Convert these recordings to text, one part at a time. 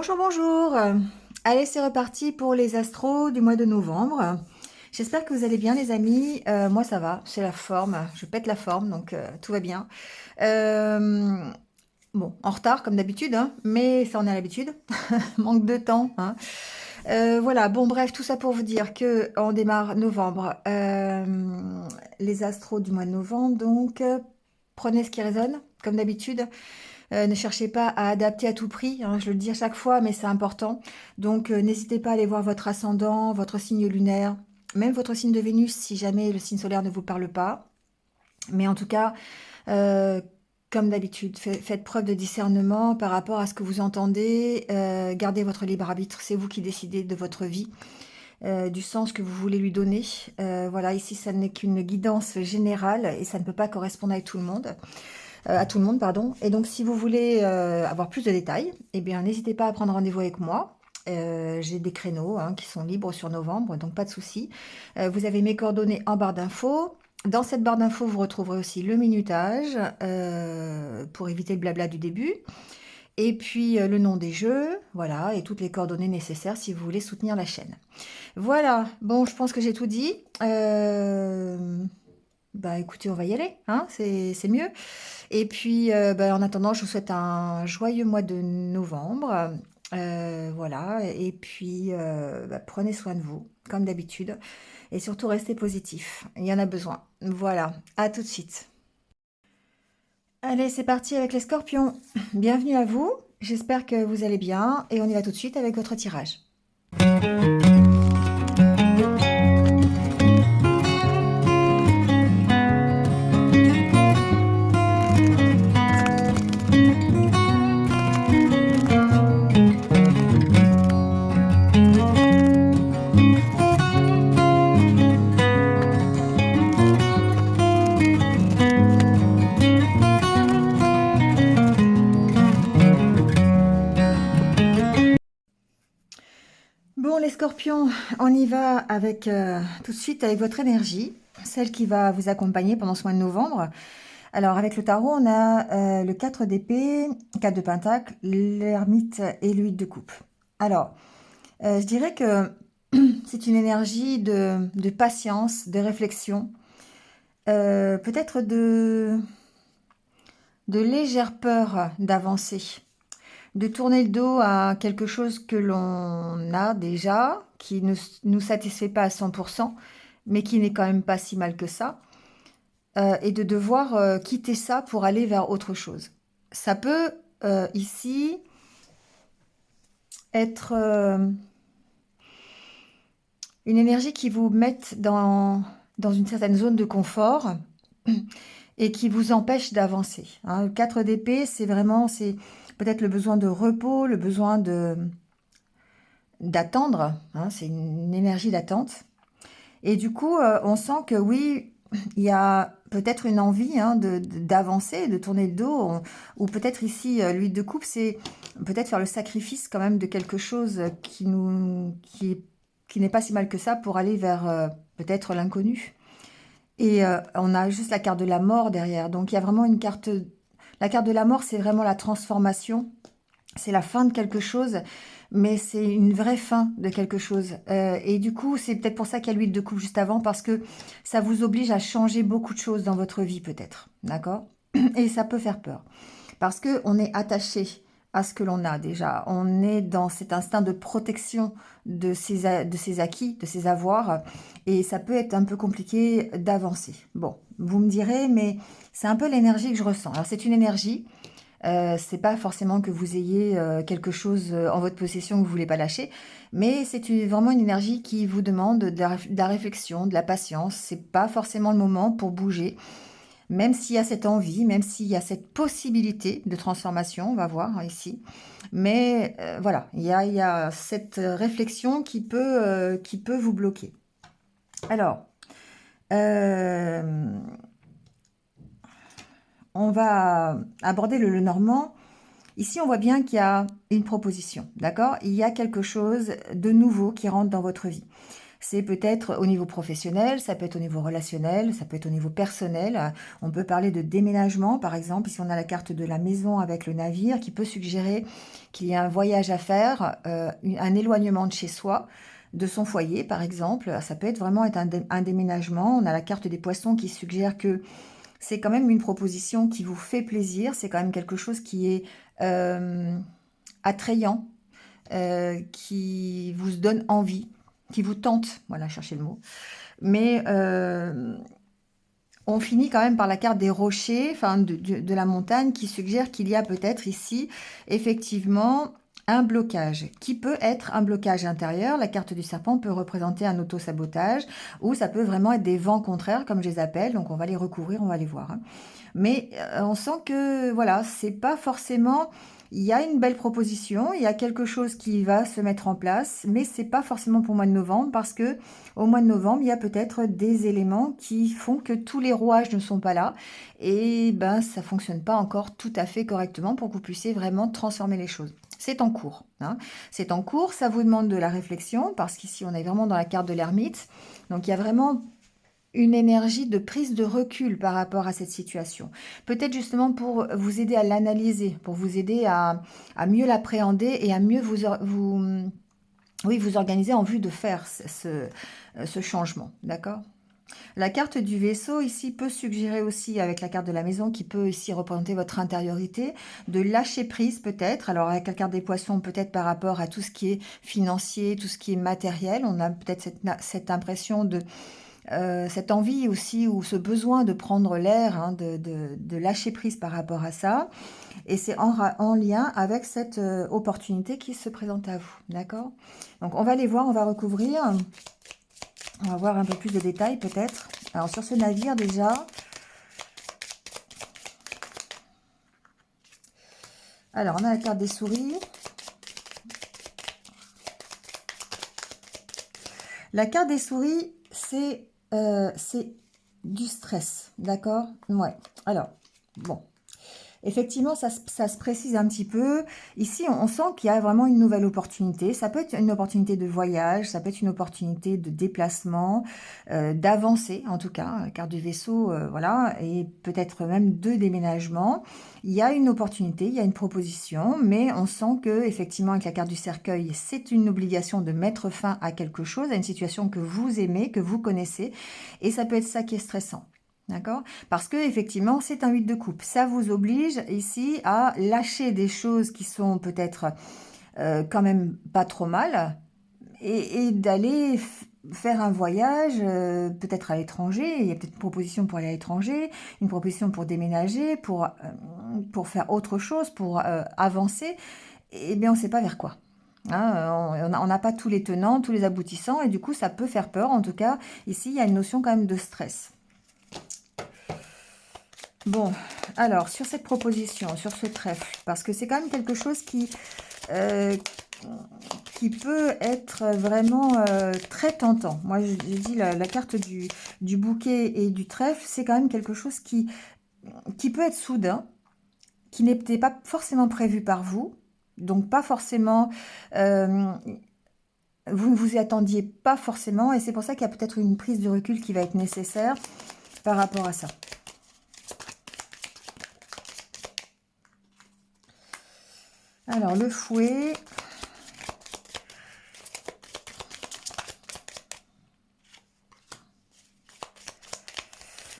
Bonjour, bonjour. Allez, c'est reparti pour les astros du mois de novembre. J'espère que vous allez bien, les amis. Moi, ça va, c'est la forme. Je pète la forme, donc tout va bien. Euh, bon, en retard, comme d'habitude, hein, mais ça, on est à l'habitude. Manque de temps, hein. Voilà, bon, bref, tout ça pour vous dire que on démarre novembre. Les astros du mois de novembre, donc prenez ce qui résonne, comme d'habitude. Ne cherchez pas à adapter à tout prix, hein, je le dis à chaque fois, mais c'est important. Donc, n'hésitez pas à aller voir votre ascendant, votre signe lunaire, même votre signe de Vénus, si jamais le signe solaire ne vous parle pas. Mais en tout cas, euh, comme d'habitude, faites preuve de discernement par rapport à ce que vous entendez. Gardez votre libre arbitre, c'est vous qui décidez de votre vie. Du sens que vous voulez lui donner. Voilà, ici, ça n'est qu'une guidance générale et ça ne peut pas correspondre à tout le monde. À tout le monde, pardon. Et donc, si vous voulez avoir plus de détails, eh bien, n'hésitez pas à prendre rendez-vous avec moi. J'ai des créneaux hein, qui sont libres sur novembre, donc pas de souci. Vous avez mes coordonnées en barre d'infos. Dans cette barre d'infos, vous retrouverez aussi le minutage pour éviter le blabla du début. Et puis le nom des jeux, voilà, et toutes les coordonnées nécessaires si vous voulez soutenir la chaîne. Voilà, bon, je pense que j'ai tout dit. Bah écoutez, on va y aller, hein, c'est mieux. Et puis, bah, en attendant, je vous souhaite un joyeux mois de novembre. Voilà, et puis bah, prenez soin de vous, comme d'habitude, et surtout restez positif. Il y en a besoin. Voilà, à tout de suite. Allez, c'est parti avec les scorpions. Bienvenue à vous. J'espère que vous allez bien, et on y va tout de suite avec votre tirage. Bon, les scorpions, on y va avec tout de suite avec votre énergie, celle qui va vous accompagner pendant ce mois de novembre. Alors, avec le tarot, on a le 4 d'épée, 4 de pentacle, l'ermite et l'huile de coupe. Alors, je dirais que c'est une énergie de patience, de réflexion, peut-être de légère peur d'avancer, de tourner le dos à quelque chose que l'on a déjà, qui ne nous satisfait pas à 100%, mais qui n'est quand même pas si mal que ça, et de devoir quitter ça pour aller vers autre chose. Ça peut ici être une énergie qui vous mette dans une certaine zone de confort et qui vous empêche d'avancer, hein. Le 4 d'épée, c'est vraiment, c'est peut-être le besoin de repos, le besoin d'attendre, hein, c'est une énergie d'attente. Et du coup, on sent que oui, il y a peut-être une envie hein, d'avancer, de tourner le dos, ou peut-être ici, l'huile de coupe, c'est peut-être faire le sacrifice quand même de quelque chose qui n'est pas si mal que ça pour aller vers peut-être l'inconnu. Et on a juste la carte de la mort derrière. Donc il y a vraiment une carte... La carte de la mort, c'est vraiment la transformation. C'est la fin de quelque chose, mais c'est une vraie fin de quelque chose. Et du coup, c'est peut-être pour ça qu'il y a l'huile de coupe juste avant, parce que ça vous oblige à changer beaucoup de choses dans votre vie, peut-être. D'accord? Et ça peut faire peur. Parce qu'on est attaché à ce que l'on a déjà. On est dans cet instinct de protection de ses acquis, de ses avoirs. Et ça peut être un peu compliqué d'avancer. Bon, vous me direz, mais c'est un peu l'énergie que je ressens. Alors, c'est une énergie. C'est pas forcément que vous ayez quelque chose en votre possession que vous voulez pas lâcher, mais c'est vraiment une énergie qui vous demande de la réflexion, de la patience. C'est pas forcément le moment pour bouger, même s'il y a cette envie, même s'il y a cette possibilité de transformation, on va voir hein, ici. Mais voilà, il y a cette réflexion qui peut vous bloquer. Alors, euh, on va aborder le normand. Ici, on voit bien qu'il y a une proposition, d'accord? Il y a quelque chose de nouveau qui rentre dans votre vie. C'est peut-être au niveau professionnel, ça peut être au niveau relationnel, ça peut être au niveau personnel. On peut parler de déménagement, par exemple, si on a la carte de la maison avec le navire, qui peut suggérer qu'il y a un voyage à faire, un éloignement de chez soi, de son foyer, par exemple. Ça peut être vraiment être un déménagement. On a la carte des poissons qui suggère que c'est quand même une proposition qui vous fait plaisir. C'est quand même quelque chose qui est attrayant, qui vous donne envie, qui vous tente. Voilà, cherchez le mot. Mais on finit quand même par la carte des rochers, enfin de la montagne, qui suggère qu'il y a peut-être ici, effectivement, un blocage, qui peut être un blocage intérieur. La carte du serpent peut représenter un auto-sabotage, ou ça peut vraiment être des vents contraires, comme je les appelle. Donc on va les recouvrir, on va les voir, hein. Mais on sent que, voilà, c'est pas forcément... Il y a une belle proposition, il y a quelque chose qui va se mettre en place, mais c'est pas forcément pour le mois de novembre, parce que au mois de novembre, il y a peut-être des éléments qui font que tous les rouages ne sont pas là, et ben ça fonctionne pas encore tout à fait correctement pour que vous puissiez vraiment transformer les choses. C'est en cours, hein. C'est en cours, ça vous demande de la réflexion, parce qu'ici on est vraiment dans la carte de l'ermite, donc il y a vraiment une énergie de prise de recul par rapport à cette situation. Peut-être justement pour vous aider à l'analyser, pour vous aider à mieux l'appréhender et à mieux oui, vous organiser en vue de faire ce changement, d'accord? La carte du vaisseau ici peut suggérer aussi, avec la carte de la maison, qui peut ici représenter votre intériorité, de lâcher prise peut-être. Alors avec la carte des poissons, peut-être par rapport à tout ce qui est financier, tout ce qui est matériel, on a peut-être cette impression de cette envie aussi ou ce besoin de prendre l'air, hein, de lâcher prise par rapport à ça. Et c'est en lien avec cette opportunité qui se présente à vous. D'accord? Donc on va les voir, on va recouvrir. On va voir un peu plus de détails peut-être. Alors sur ce navire déjà. Alors on a la carte des souris. La carte des souris, c'est du stress, d'accord? Ouais. Alors, bon. Effectivement, ça se précise un petit peu. Ici, on sent qu'il y a vraiment une nouvelle opportunité. Ça peut être une opportunité de voyage, ça peut être une opportunité de déplacement, d'avancer en tout cas, carte du vaisseau, voilà, et peut-être même de déménagement. Il y a une opportunité, il y a une proposition, mais on sent que effectivement, avec la carte du cercueil, c'est une obligation de mettre fin à quelque chose, à une situation que vous aimez, que vous connaissez, et ça peut être ça qui est stressant. D'accord? Parce que effectivement, c'est un 8 de coupe. Ça vous oblige ici à lâcher des choses qui sont peut-être quand même pas trop mal et d'aller faire un voyage, peut-être à l'étranger. Il y a peut-être une proposition pour aller à l'étranger, une proposition pour déménager, pour faire autre chose, pour avancer. Eh bien, on ne sait pas vers quoi. Hein, on n'a pas tous les tenants, tous les aboutissants, et du coup, ça peut faire peur. En tout cas, ici, il y a une notion quand même de stress. Bon, alors, sur cette proposition, sur ce trèfle, parce que c'est quand même quelque chose euh, qui peut être vraiment très tentant. Moi, j'ai dit la carte du bouquet et du trèfle, c'est quand même quelque chose qui peut être soudain, qui n'était pas forcément prévu par vous, donc pas forcément... vous ne vous y attendiez pas forcément, et c'est pour ça qu'il y a peut-être une prise de recul qui va être nécessaire par rapport à ça. Alors, le fouet.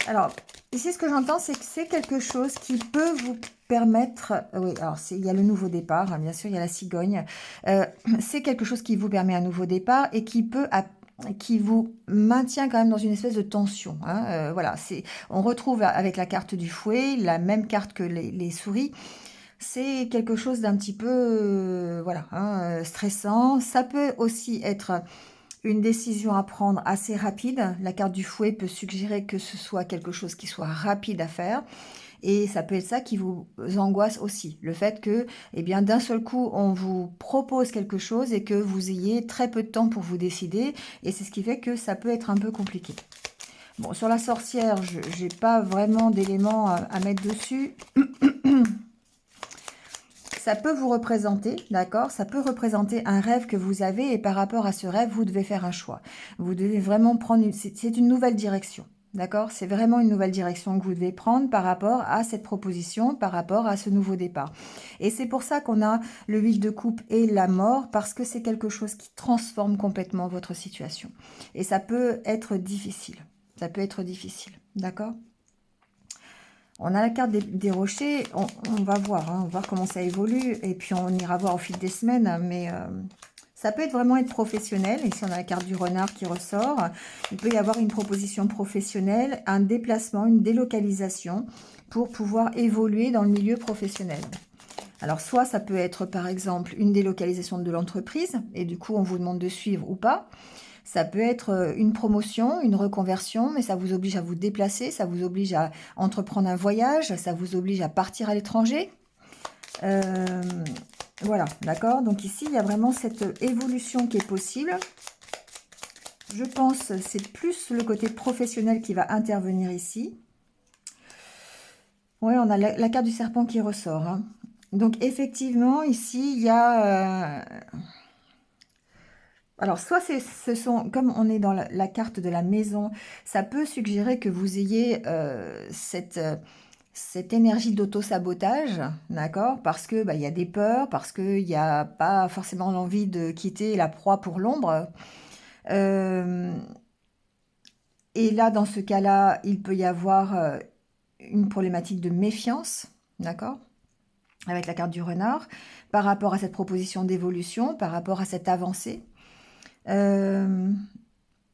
Alors, ici, ce que j'entends, c'est que c'est quelque chose qui peut vous permettre... oui, alors, il y a le nouveau départ, hein, bien sûr, il y a la cigogne. C'est quelque chose qui vous permet un nouveau départ et qui vous maintient quand même dans une espèce de tension, hein. Voilà, on retrouve avec la carte du fouet, la même carte que les souris. C'est quelque chose d'un petit peu voilà, hein, stressant. Ça peut aussi être une décision à prendre assez rapide. La carte du fouet peut suggérer que ce soit quelque chose qui soit rapide à faire. Et ça peut être ça qui vous angoisse aussi. Le fait que, eh bien, d'un seul coup, on vous propose quelque chose et que vous ayez très peu de temps pour vous décider. Et c'est ce qui fait que ça peut être un peu compliqué. Bon, sur la sorcière, je n'ai pas vraiment d'éléments à mettre dessus. ça peut vous représenter, d'accord? Ça peut représenter un rêve que vous avez et par rapport à ce rêve, vous devez faire un choix. Vous devez vraiment prendre, c'est une nouvelle direction, d'accord? C'est vraiment une nouvelle direction que vous devez prendre par rapport à cette proposition, par rapport à ce nouveau départ. Et c'est pour ça qu'on a le 8 de coupe et la mort, parce que c'est quelque chose qui transforme complètement votre situation. Et ça peut être difficile. Ça peut être difficile, d'accord? On a la carte des rochers, on va voir, hein, on va voir comment ça évolue, et puis on ira voir au fil des semaines, mais ça peut vraiment être professionnel. Ici, on a la carte du renard qui ressort. Il peut y avoir une proposition professionnelle, un déplacement, une délocalisation pour pouvoir évoluer dans le milieu professionnel. Alors, soit ça peut être, par exemple, une délocalisation de l'entreprise, et du coup, on vous demande de suivre ou pas. Ça peut être une promotion, une reconversion, mais ça vous oblige à vous déplacer, ça vous oblige à entreprendre un voyage, ça vous oblige à partir à l'étranger. Voilà, d'accord? Donc ici, il y a vraiment cette évolution qui est possible. Je pense que c'est plus le côté professionnel qui va intervenir ici. Oui, on a la carte du serpent qui ressort, hein. Donc effectivement, ici, il y a... Alors, soit ce sont, comme on est dans la carte de la maison, ça peut suggérer que vous ayez cette énergie d'auto-sabotage, d'accord? Parce que il y a des peurs, parce qu'il n'y a pas forcément l'envie de quitter la proie pour l'ombre. Et là, dans ce cas-là, il peut y avoir une problématique de méfiance, d'accord? Avec la carte du renard, par rapport à cette proposition d'évolution, par rapport à cette avancée.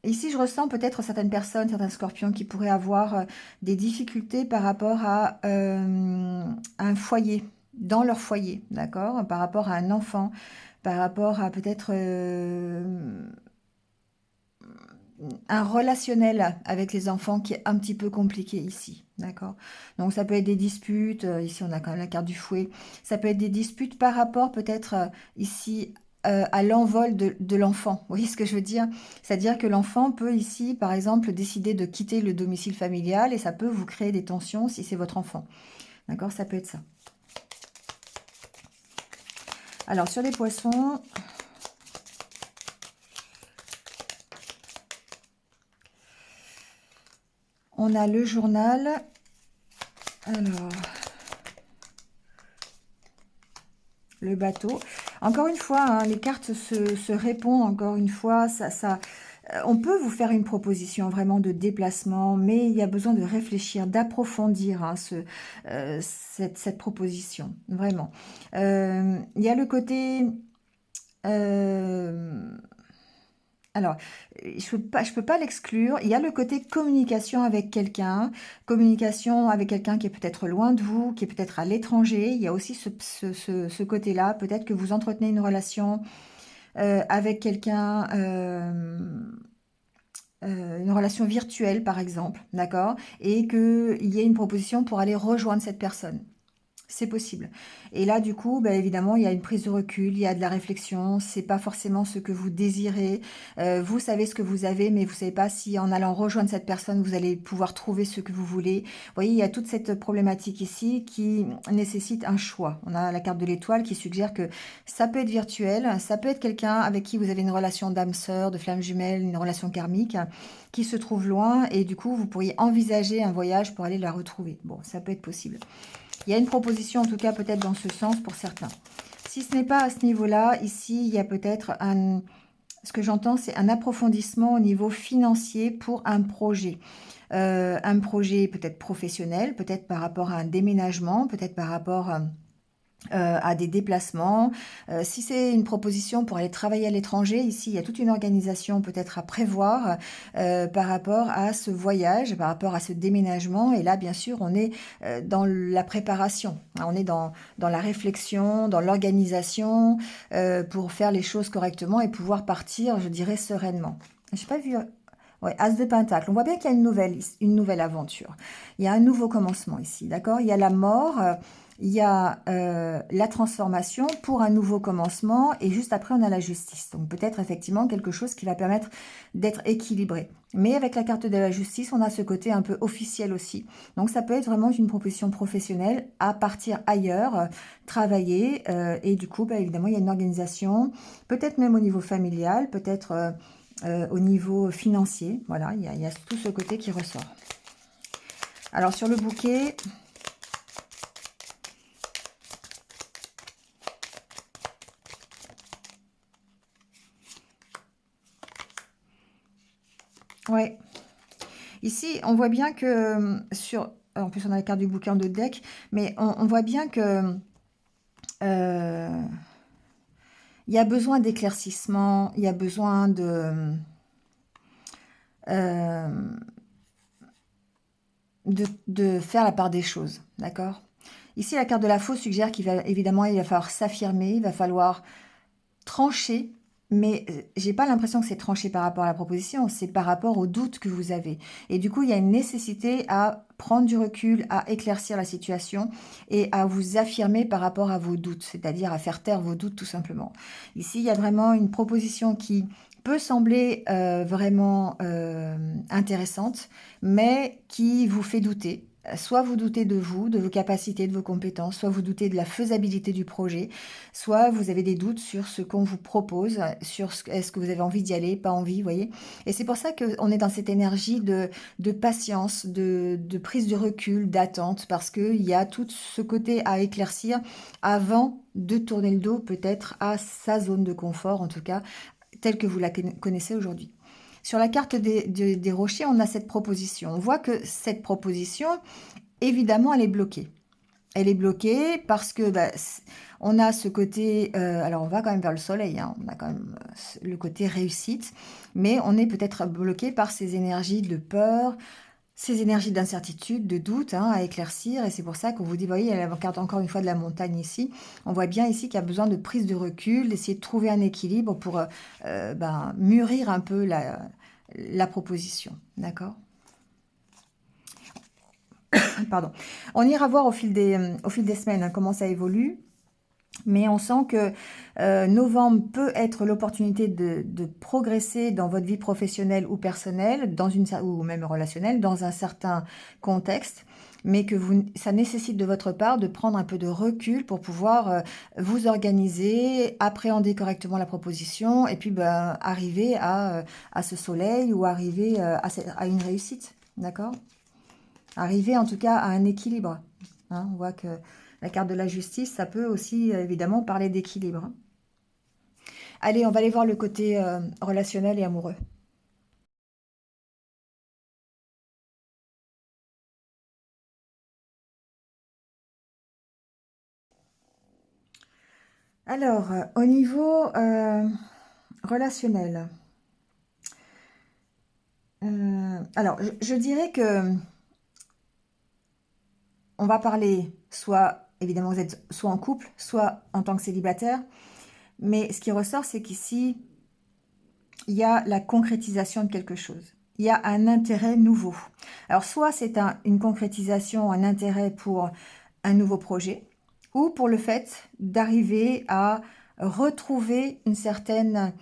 Ici, je ressens peut-être certaines personnes, certains scorpions qui pourraient avoir des difficultés par rapport à un foyer, dans leur foyer, d'accord? Par rapport à un enfant, par rapport à peut-être un relationnel avec les enfants qui est un petit peu compliqué ici, d'accord? Donc ça peut être des disputes, ici on a quand même la carte du fouet, ça peut être des disputes par rapport peut-être ici à l'envol de l'enfant, vous voyez ce que je veux dire? C'est-à-dire que l'enfant peut ici, par exemple, décider de quitter le domicile familial et ça peut vous créer des tensions si c'est votre enfant, d'accord? Ça peut être ça. Alors sur les poissons... On a le journal. Alors, le bateau. Encore une fois, hein, les cartes se répondent. Encore une fois, on peut vous faire une proposition vraiment de déplacement, mais il y a besoin de réfléchir, d'approfondir hein, cette proposition, vraiment. Il y a le côté... alors, je peux pas l'exclure. Il y a le côté communication avec quelqu'un qui est peut-être loin de vous, qui est peut-être à l'étranger. Il y a aussi ce côté-là. Peut-être que vous entretenez une relation avec quelqu'un, une relation virtuelle par exemple, d'accord? Et qu'il y ait une proposition pour aller rejoindre cette personne. C'est possible. Et là, du coup, évidemment, il y a une prise de recul, il y a de la réflexion. C'est pas forcément ce que vous désirez. Vous savez ce que vous avez, mais vous savez pas si en allant rejoindre cette personne, vous allez pouvoir trouver ce que vous voulez. Vous voyez, il y a toute cette problématique ici qui nécessite un choix. On a la carte de l'étoile qui suggère que ça peut être virtuel, ça peut être quelqu'un avec qui vous avez une relation d'âme sœur, de flamme jumelle, une relation karmique qui se trouve loin et du coup, vous pourriez envisager un voyage pour aller la retrouver. Bon, ça peut être possible. Il y a une proposition, en tout cas, peut-être dans ce sens pour certains. Si ce n'est pas à ce niveau-là, ici, il y a peut-être ce que j'entends, c'est un approfondissement au niveau financier pour un projet. Un projet peut-être professionnel, peut-être par rapport à un déménagement, peut-être par rapport à des déplacements. Si c'est une proposition pour aller travailler à l'étranger, ici, il y a toute une organisation peut-être à prévoir par rapport à ce voyage, par rapport à ce déménagement. Et là, bien sûr, on est dans la préparation. On est dans la réflexion, dans l'organisation pour faire les choses correctement et pouvoir partir, je dirais, sereinement. Je n'ai pas vu... Ouais, As de Pentacle. On voit bien qu'il y a une nouvelle aventure. Il y a un nouveau commencement ici, d'accord? Il y a la mort... il y a la transformation pour un nouveau commencement et juste après on a la justice. Donc peut-être effectivement quelque chose qui va permettre d'être équilibré. Mais avec la carte de la justice, on a ce côté un peu officiel aussi. Donc ça peut être vraiment une proposition professionnelle à partir ailleurs, travailler et du coup bah, évidemment il y a une organisation, peut-être même au niveau familial, peut-être au niveau financier. Voilà, il y a tout ce côté qui ressort. Alors sur le bouquet, ouais, ici on voit bien que sur, en plus on a la carte du bouquet en dos de deck, mais on voit bien que euh, il y a besoin d'éclaircissement, il y a besoin euh, de faire la part des choses, d'accord? Ici, la carte de la faux suggère qu'il va évidemment, il va falloir s'affirmer, il va falloir trancher, mais j'ai pas l'impression que c'est tranché par rapport à la proposition, c'est par rapport aux doutes que vous avez. Et du coup, il y a une nécessité à prendre du recul, à éclaircir la situation et à vous affirmer par rapport à vos doutes, c'est-à-dire à faire taire vos doutes tout simplement. Ici, il y a vraiment une proposition qui peut sembler vraiment intéressante, mais qui vous fait douter. Soit vous doutez de vous, de vos capacités, de vos compétences, soit vous doutez de la faisabilité du projet, soit vous avez des doutes sur ce qu'on vous propose, sur est-ce que vous avez envie d'y aller, pas envie, vous voyez. Et c'est pour ça qu'on est dans cette énergie de patience, de prise de recul, d'attente, parce qu'il y a tout ce côté à éclaircir avant de tourner le dos peut-être à sa zone de confort, en tout cas, telle que vous la connaissez aujourd'hui. Sur la carte des rochers, on a cette proposition. On voit que cette proposition, évidemment, elle est bloquée. Elle est bloquée parce que bah, on a ce côté, alors on va quand même vers le soleil, hein, on a quand même le côté réussite, mais on est peut-être bloqué par ces énergies de peur, ces énergies d'incertitude, de doute hein, à éclaircir, et c'est pour ça qu'on vous dit, vous voyez, il y a la carte encore une fois de la montagne ici, on voit bien ici qu'il y a besoin de prise de recul, d'essayer de trouver un équilibre pour ben, mûrir un peu la proposition, d'accord? Pardon. On ira voir au fil des semaines hein, comment ça évolue. Mais on sent que novembre peut être l'opportunité de progresser dans votre vie professionnelle ou personnelle, ou même relationnelle, dans un certain contexte, mais que ça nécessite de votre part de prendre un peu de recul pour pouvoir vous organiser, appréhender correctement la proposition, et puis ben, arriver à ce soleil ou arriver à une réussite, d'accord? Arriver en tout cas à un équilibre. Hein, on voit que la carte de la justice, ça peut aussi évidemment parler d'équilibre. Allez, on va aller voir le côté relationnel et amoureux. Alors, au niveau relationnel, alors je dirais que on va parler soit, évidemment, vous êtes soit en couple, soit en tant que célibataire, mais ce qui ressort, c'est qu'ici, il y a la concrétisation de quelque chose. Il y a un intérêt nouveau. Alors, soit c'est une concrétisation, un intérêt pour un nouveau projet, ou pour le fait d'arriver à retrouver une certaine,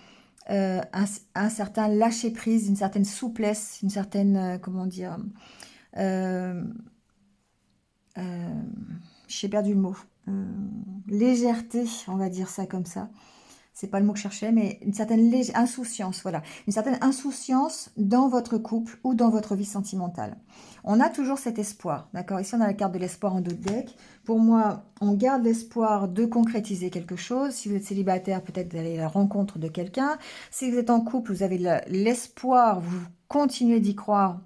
un certain lâcher-prise, une certaine souplesse, une certaine, comment dire, euh, euh, j'ai perdu le mot, légèreté, on va dire ça comme ça. C'est pas le mot que je cherchais, mais une certaine insouciance, voilà. Une certaine insouciance dans votre couple ou dans votre vie sentimentale. On a toujours cet espoir, d'accord? Ici, on a la carte de l'espoir en dos de deck. Pour moi, on garde l'espoir de concrétiser quelque chose. Si vous êtes célibataire, peut-être d'aller à la rencontre de quelqu'un. Si vous êtes en couple, vous avez l'espoir, vous continuez d'y croire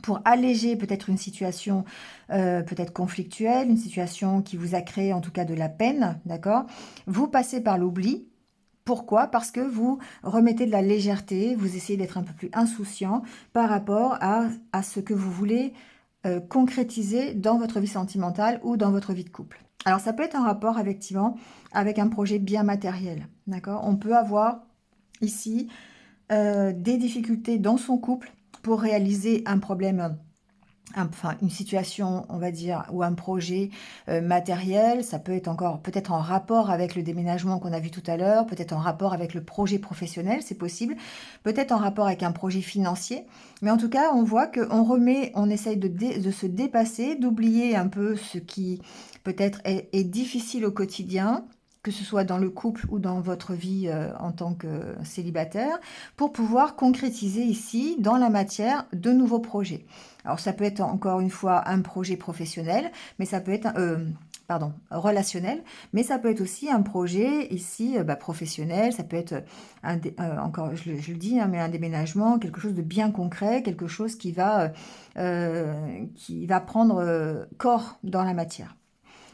pour alléger peut-être une situation peut-être conflictuelle, une situation qui vous a créé en tout cas de la peine, d'accord? Vous passez par l'oubli, pourquoi? Parce que vous remettez de la légèreté, vous essayez d'être un peu plus insouciant par rapport à ce que vous voulez concrétiser dans votre vie sentimentale ou dans votre vie de couple. Alors ça peut être un rapport effectivement avec un projet bien matériel, d'accord? On peut avoir ici des difficultés dans son couple pour réaliser un problème enfin, une situation, on va dire, ou un projet matériel, ça peut être encore peut-être en rapport avec le déménagement qu'on a vu tout à l'heure, peut-être en rapport avec le projet professionnel, c'est possible, peut-être en rapport avec un projet financier, mais en tout cas, on voit qu'on remet, on essaye de se dépasser, d'oublier un peu ce qui peut-être est difficile au quotidien, que ce soit dans le couple ou dans votre vie en tant que célibataire, pour pouvoir concrétiser ici, dans la matière, de nouveaux projets. Alors ça peut être encore une fois un projet professionnel, mais ça peut être pardon, relationnel, mais ça peut être aussi un projet ici professionnel, ça peut être encore, je le dis, hein, mais un déménagement, quelque chose de bien concret, quelque chose qui va prendre corps dans la matière.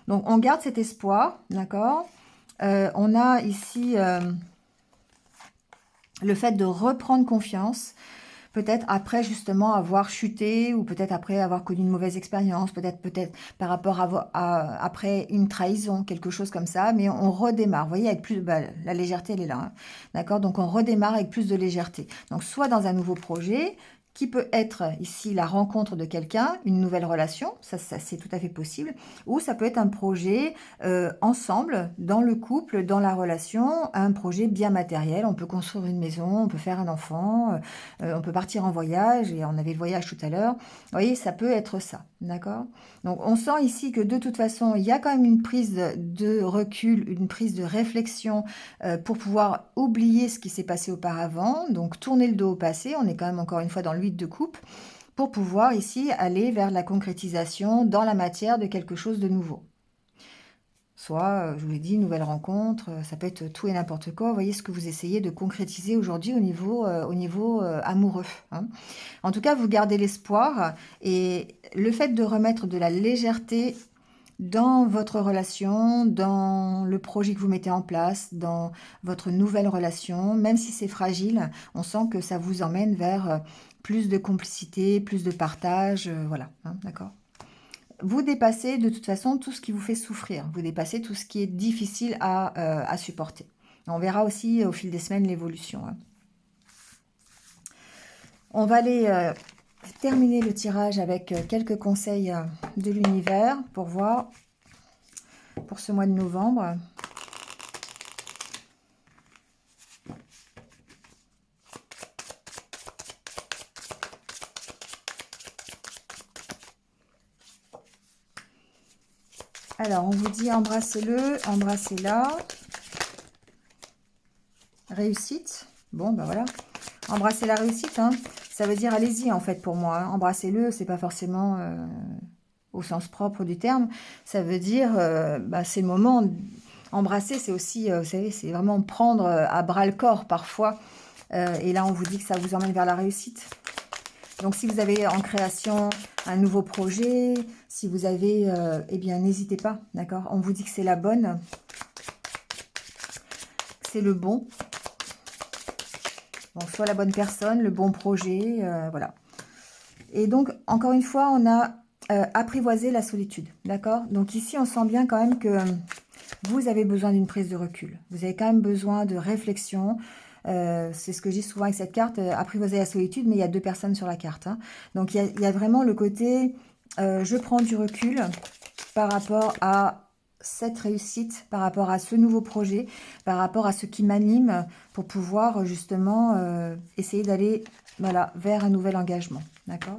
Donc on garde cet espoir, d'accord. On a ici le fait de reprendre confiance, peut-être après justement avoir chuté ou peut-être après avoir connu une mauvaise expérience, peut-être par rapport après une trahison, quelque chose comme ça, mais on redémarre. Vous voyez, avec plus, la légèreté, elle est là, hein, d'accord? Donc on redémarre avec plus de légèreté. Donc soit dans un nouveau projet, qui peut être ici la rencontre de quelqu'un, une nouvelle relation, ça c'est tout à fait possible, ou ça peut être un projet ensemble, dans le couple, dans la relation, un projet bien matériel. On peut construire une maison, on peut faire un enfant, on peut partir en voyage, et on avait le voyage tout à l'heure. Vous voyez, ça peut être ça, d'accord? Donc on sent ici que de toute façon, il y a quand même une prise de recul, une prise de réflexion pour pouvoir oublier ce qui s'est passé auparavant, donc tourner le dos au passé, on est quand même encore une fois dans l'huile de coupe, pour pouvoir ici aller vers la concrétisation dans la matière de quelque chose de nouveau. Soit, je vous l'ai dit, une nouvelle rencontre, ça peut être tout et n'importe quoi. Vous voyez ce que vous essayez de concrétiser aujourd'hui au niveau amoureux, hein. En tout cas, vous gardez l'espoir et le fait de remettre de la légèreté dans votre relation, dans le projet que vous mettez en place, dans votre nouvelle relation, même si c'est fragile, on sent que ça vous emmène vers plus de complicité, plus de partage, voilà, hein, d'accord? Vous dépassez de toute façon tout ce qui vous fait souffrir. Vous dépassez tout ce qui est difficile à supporter. On verra aussi au fil des semaines l'évolution, hein. On va aller terminer le tirage avec quelques conseils de l'univers pour voir pour ce mois de novembre. Alors, on vous dit embrassez-le, embrassez-la. Réussite. Bon, ben voilà. Embrassez la réussite, hein. Ça veut dire allez-y, en fait, pour moi, hein. Embrassez-le, c'est pas forcément au sens propre du terme. Ça veut dire, c'est le moment. Embrasser, c'est aussi, vous savez, c'est vraiment prendre à bras le corps parfois. Et là, on vous dit que ça vous emmène vers la réussite. Donc, si vous avez en création un nouveau projet, si vous avez, eh bien, n'hésitez pas, d'accord? On vous dit que c'est la bonne, que c'est le bon. Bon, soit la bonne personne, le bon projet, voilà. Et donc, encore une fois, on a apprivoisé la solitude, d'accord? Donc ici, on sent bien quand même que vous avez besoin d'une prise de recul. Vous avez quand même besoin de réflexion. C'est ce que je dis souvent avec cette carte, apprivoiser la solitude, mais il y a deux personnes sur la carte, hein. Donc, il y a vraiment le côté, je prends du recul par rapport à cette réussite, par rapport à ce nouveau projet, par rapport à ce qui m'anime, pour pouvoir justement essayer d'aller voilà, vers un nouvel engagement. D'accord?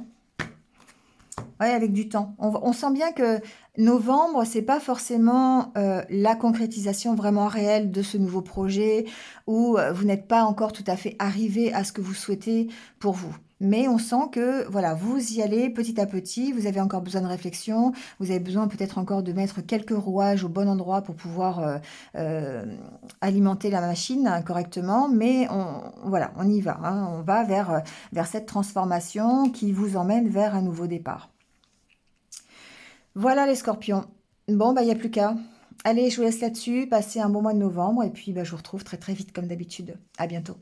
Ouais, avec du temps. On sent bien que novembre, c'est pas forcément la concrétisation vraiment réelle de ce nouveau projet, où vous n'êtes pas encore tout à fait arrivé à ce que vous souhaitez pour vous. Mais on sent que voilà, vous y allez petit à petit, vous avez encore besoin de réflexion, vous avez besoin peut-être encore de mettre quelques rouages au bon endroit pour pouvoir alimenter la machine correctement, mais voilà, on y va, hein. On va vers cette transformation qui vous emmène vers un nouveau départ. Voilà les scorpions. Bon, il n'y a plus qu'à. Allez, je vous laisse là-dessus. Passez un bon mois de novembre. Et puis, je vous retrouve très très vite comme d'habitude. À bientôt.